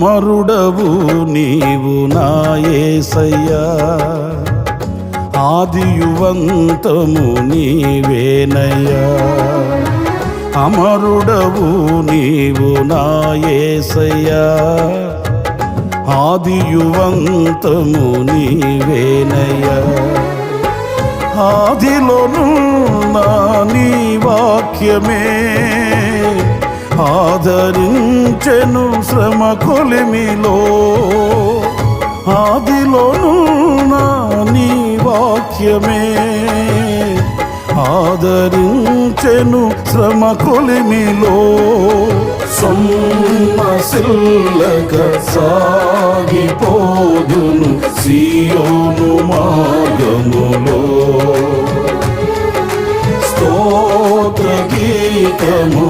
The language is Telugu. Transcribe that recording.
మరుడవు నీవు నా యేసయ్యా, ఆదియువంతము నీవేనయ్యా. అమరుడవు నీవు నా యేసయ్యా, ఆదియువంతము నీవేనయ్యా. ఆదిలోనున్న నీ వాక్యమే ఆదరించెను శ్రమ కొలిమిలో. ఆదిలోనున్న నీ వాక్యమే ఆదరించెను శ్రమ కొలిమిలో. సొమ్మసిల్లక సాగిపోదును సియోను మార్గములో. స్తోత్ర గీతము